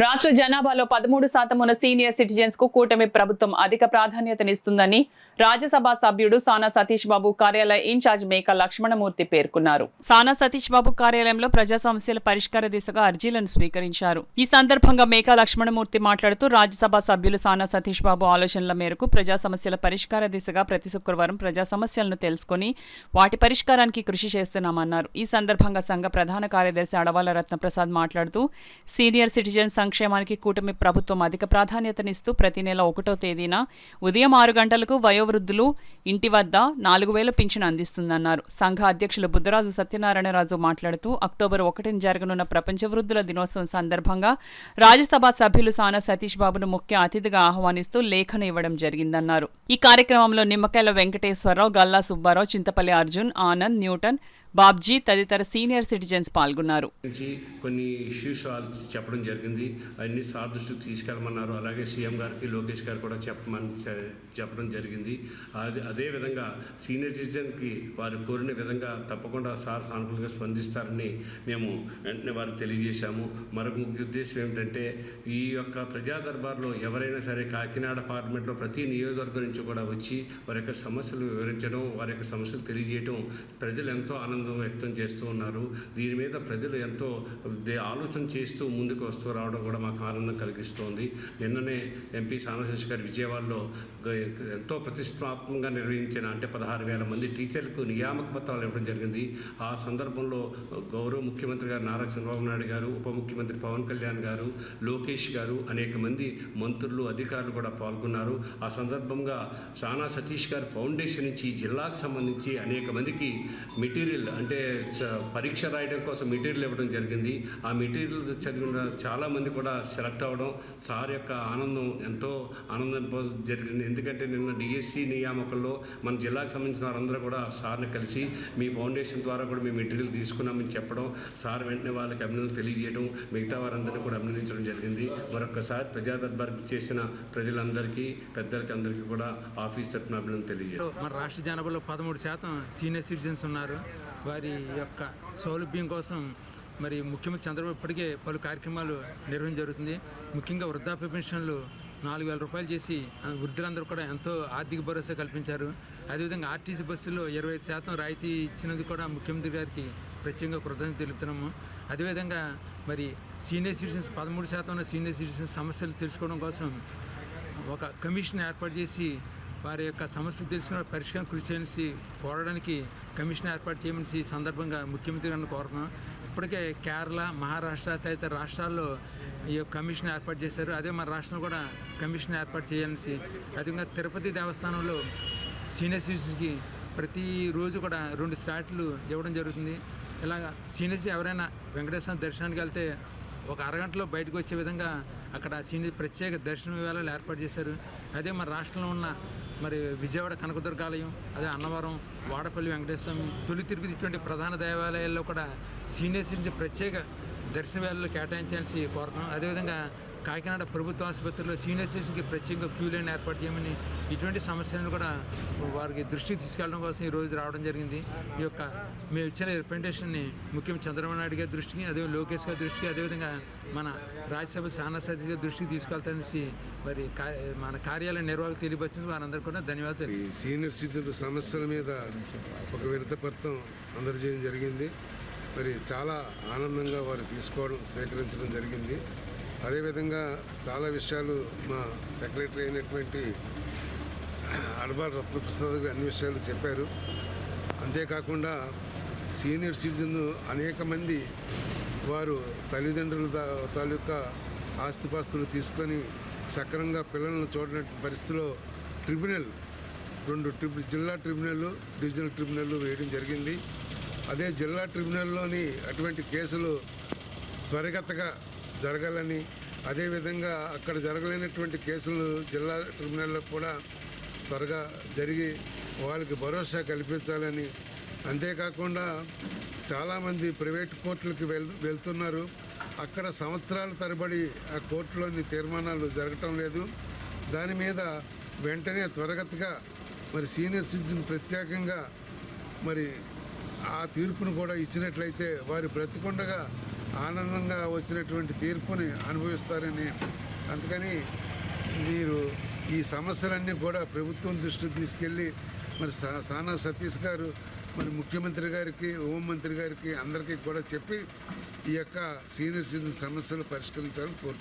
రాష్ట్ర జనాభాలో 13% ఉన్న సీనియర్ సిటిజన్స్ కు కూటమి ప్రభుత్వం అధిక ప్రాధాన్యతనిస్తుందని రాజ్యసభ సభ్యుడు సానా సతీష్ బాబు కార్యాలయ ఇన్ఛార్జ్ మేక లక్ష్మణమూర్తి పేర్కొన్నారు. సానా సతీష్ బాబు కార్యాలయంలో ప్రజా సమస్యల పరిష్కార దిశగా అర్జీలను స్వీకరించారు. ఈ సందర్భంగా మేక లక్ష్మణమూర్తి మాట్లాడుతూ రాజ్యసభ సభ్యులు సానా సతీష్ బాబు ఆలోచనల మేరకు ప్రజా సమస్యల పరిష్కార దిశగా ప్రతి శుక్రవారం ప్రజా సమస్యలను తెలుసుకుని వాటి పరిష్కారానికి కృషి చేస్తున్నామన్నారు. ఈ సందర్భంగా సంఘ ప్రధాన కార్యదర్శి అడవాల రత్నప్రసాద్ మాట్లాడుతూ సీనియర్ సిటిజన్స్ సంక్షేమానికి కూటమి ప్రభుత్వం అధిక ప్రాధాన్యతనిస్తూ ప్రతి నెల 1వ తేదీన ఉదయం 6 గంటలకు వయోవృద్ధులు ఇంటి వద్ద 4,000 పింఛను అందిస్తుందన్నారు. సంఘ అధ్యక్షులు బుద్ధరాజు సత్యనారాయణరాజు మాట్లాడుతూ అక్టోబర్ 1న జరగనున్న ప్రపంచ వృద్ధుల దినోత్సవం సందర్భంగా రాజ్యసభ సభ్యులు సానా సతీష్ బాబును ముఖ్య అతిథిగా ఆహ్వానిస్తూ లేఖన ఇవ్వడం జరిగిందన్నారు. ఈ కార్యక్రమంలో నిమ్మకాయల వెంకటేశ్వరరావు, గల్లా సుబ్బారావు, చింతపల్లి అర్జున్, ఆనంద్, న్యూటన్, బాబ్జీ తదితర సీనియర్ సిటిజన్స్ పాల్గొన్నారు. కొన్ని ఇష్యూస్ చెప్పడం జరిగింది. అన్ని సార్ దృష్టికి తీసుకెళ్ళమన్నారు. అలాగే సీఎం గారికి, లోకేష్ గారు కూడా చెప్పడం జరిగింది. అదేవిధంగా సీనియర్ సిటిజన్కి వారు కోరిన విధంగా తప్పకుండా సార్ సానుకూలంగా స్పందిస్తారని మేము వెంటనే వారికి తెలియజేశాము. మరొక ముఖ్య ఉద్దేశం ఏమిటంటే ఈ యొక్క ప్రజా దర్బార్లో ఎవరైనా సరే కాకినాడ పార్లమెంట్లో ప్రతి నియోజకవర్గం నుంచి కూడా వచ్చి వారి యొక్క సమస్యలు వివరించడం, వారి యొక్క సమస్యలు తెలియజేయడం ప్రజలు ఎంతో ఆనందం వ్యక్తం చేస్తూ ఉన్నారు. దీని మీద ప్రజలు ఎంతో ఆలోచన చేస్తూ ముందుకు వస్తూ రావడం కూడా మాకు ఆనందం కలిగిస్తోంది. నిన్ననే ఎంపీ సానశేష్ గారు విజయవాడలో ఎంతో ప్రతిష్టాత్మకంగా నిర్వహించిన 16,000 మంది టీచర్లకు నియామక పత్రాలు ఇవ్వడం జరిగింది. ఆ సందర్భంలో గౌరవ ముఖ్యమంత్రి గారు నారా చంద్రబాబు నాయుడు గారు, ఉప ముఖ్యమంత్రి పవన్ కళ్యాణ్ గారు, లోకేష్ గారు, అనేక మంది మంత్రులు, అధికారులు కూడా పాల్గొన్నారు. ఆ సందర్భంగా సానా సతీష్ గారు ఫౌండేషన్ నుంచి జిల్లాకు సంబంధించి అనేక మందికి మెటీరియల్ అంటే పరీక్ష రాయడం కోసం మెటీరియల్ ఇవ్వడం జరిగింది. ఆ మెటీరియల్ చదివిన చాలామంది కూడా సెలెక్ట్ అవ్వడం సార్ యొక్క ఆనందం ఎంతో ఆనందం జరిగింది. ఎందుకంటే నిన్న డిఎస్సి నియామకంలో మన జిల్లాకు సంబంధించిన వారందరూ కూడా సార్ని కలిసి మీ ఫౌండేషన్ ద్వారా కూడా మేము మెటీరియల్ తీసుకున్నామని చెప్పడం, సార్ వెంటనే వాళ్ళకి అభినందనలు తెలియజేయడం, మిగతా వారందరినీ కూడా అభినందించడం జరిగింది. మరొకసారి ప్రజా దర్బార్కి చేసిన ప్రజలందరికీ, పెద్దలకి అందరికీ కూడా ఆఫీస్ తరఫున అభినందనలు తెలియజేయడం. మన రాష్ట్ర జనాభాలో 13% సీనియర్ సిటిజన్స్ ఉన్నారు. వారి యొక్క సౌలభ్యం కోసం మరి ముఖ్యమంత్రి చంద్రబాబు ఇప్పటికే పలు కార్యక్రమాలు నిర్వహించడం జరుగుతుంది. ముఖ్యంగా వృద్ధాప్య పెన్షన్లు 4,000 రూపాయలు చేసి వృద్ధులందరూ కూడా ఎంతో ఆర్థిక భరోసా కల్పించారు. అదేవిధంగా ఆర్టీసీ బస్సుల్లో 25% రాయితీ ఇచ్చినందుకు కూడా ముఖ్యమంత్రి గారికి ప్రత్యేకంగా కృతజ్ఞతలు తెలుపుతున్నాము. అదేవిధంగా మరి సీనియర్ సిటిజన్స్ 13% ఉన్న సీనియర్ సిటిజన్స్ సమస్యలు తెలుసుకోవడం కోసం ఒక కమిషన్ ఏర్పాటు చేసి వారి యొక్క సమస్యలు తెలిసిన పరిష్కారం కృషి చేసి కోరడానికి కమిషన్ ఏర్పాటు చేయమని సందర్భంగా ముఖ్యమంత్రి గారిని కోరుతున్నాం. ఇప్పటికే కేరళ, మహారాష్ట్ర తదితర రాష్ట్రాల్లో ఈ కమిషన్ ఏర్పాటు చేశారు. అదే మన రాష్ట్రంలో కూడా కమిషన్ ఏర్పాటు చేయాలని, అదేవిధంగా తిరుపతి దేవస్థానంలో సీనియర్ సిటిజన్స్కి ప్రతిరోజు కూడా 2 స్లాట్లు ఇవ్వడం జరుగుతుంది. ఇలాగ సీనియర్స్ ఎవరైనా వెంకటేశ్వర దర్శనానికి వెళ్తే ఒక అరగంటలో బయటకు వచ్చే విధంగా అక్కడ సీనియర్ ప్రత్యేక దర్శన వేళలు ఏర్పాటు చేశారు. అదే మన రాష్ట్రంలో ఉన్న మరి విజయవాడ కనకదుర్గాలయం, అదే అన్నవరం, వాడపల్లి వెంకటేశ్వర స్వామి, తొలి తిరుపతి ఇటువంటి ప్రధాన దేవాలయాల్లో కూడా సీనియర్స్ నుంచి ప్రత్యేక దర్శన వేళలు కేటాయించాల్సి కోరుతున్నాం. అదేవిధంగా కాకినాడ ప్రభుత్వ ఆసుపత్రిలో సీనియర్ సిటిజన్స్కి ప్రత్యేకంగా క్యూ లైన్ ఏర్పాటు చేయమని, ఇటువంటి సమస్యలను కూడా వారికి దృష్టికి తీసుకెళ్ళడం కోసం ఈరోజు రావడం జరిగింది. ఈ యొక్క మేము ఇచ్చిన రిప్రజెంటేషన్ని ముఖ్యమంత్రి చంద్రబాబు నాయుడు గారి దృష్టికి, అదే లోకేష్ గారి దృష్టికి, అదేవిధంగా మన రాజ్యసభ సానా సతీష్ గారి దృష్టికి తీసుకెళ్తానేసి మరి మన కార్యాలయ నిర్వాహకులు తెలియపరిచింది. వారందరూ కూడా ధన్యవాదాలు. సీనియర్ సిటిజన్ సమస్యల మీద ఒక వినతిపత్రం అందజేయడం జరిగింది. మరి చాలా ఆనందంగా వారు స్వీకరించడం జరిగింది. అదేవిధంగా చాలా విషయాలు మా సెక్రటరీ అయినటువంటి అడవాల రత్నప్రసాద్ అన్ని విషయాలు చెప్పారు. అంతేకాకుండా సీనియర్ సిటిజన్ అనేక మంది వారు తల్లిదండ్రుల తాలూకా ఆస్తిపాస్తులు తీసుకొని సక్రమంగా పిల్లలను చూడని పరిస్థితిలో ట్రిబ్యునల్ 2 జిల్లా ట్రిబ్యునల్, డివిజనల్ ట్రిబ్యునల్ వేయడం జరిగింది. అదే జిల్లా ట్రిబ్యునల్లోని అటువంటి కేసులు త్వరితగతిగా జరగాలని, అదేవిధంగా అక్కడ జరగలేనటువంటి కేసులు జిల్లా ట్రిబ్యునల్లో కూడా త్వరగా జరిగి వాళ్ళకి భరోసా కల్పించాలని, అంతేకాకుండా చాలామంది ప్రైవేట్ కోర్టులకు వెళ్తున్నారు. అక్కడ సంవత్సరాల తరబడి ఆ కోర్టులోని తీర్మానాలు జరగటం లేదు. దాని మీద వెంటనే త్వరగతిగా మరి సీనియర్ సిటిజన్ ప్రత్యేకంగా మరి ఆ తీర్పును కూడా ఇచ్చినట్లయితే వారి బ్రతికుండగా ఆనందంగా వచ్చినటువంటి తీర్పుని అనుభవిస్తారని, అందుకని మీరు ఈ సమస్యలన్నీ కూడా ప్రభుత్వం దృష్టికి తీసుకెళ్ళి మరి సానా సతీష్ గారు మరి ముఖ్యమంత్రి గారికి, హోంమంత్రి గారికి అందరికీ కూడా చెప్పి ఈ యొక్క సీనియర్ సిటిజన్ సమస్యలు పరిష్కరించాలని కోరుకుంటున్నాను.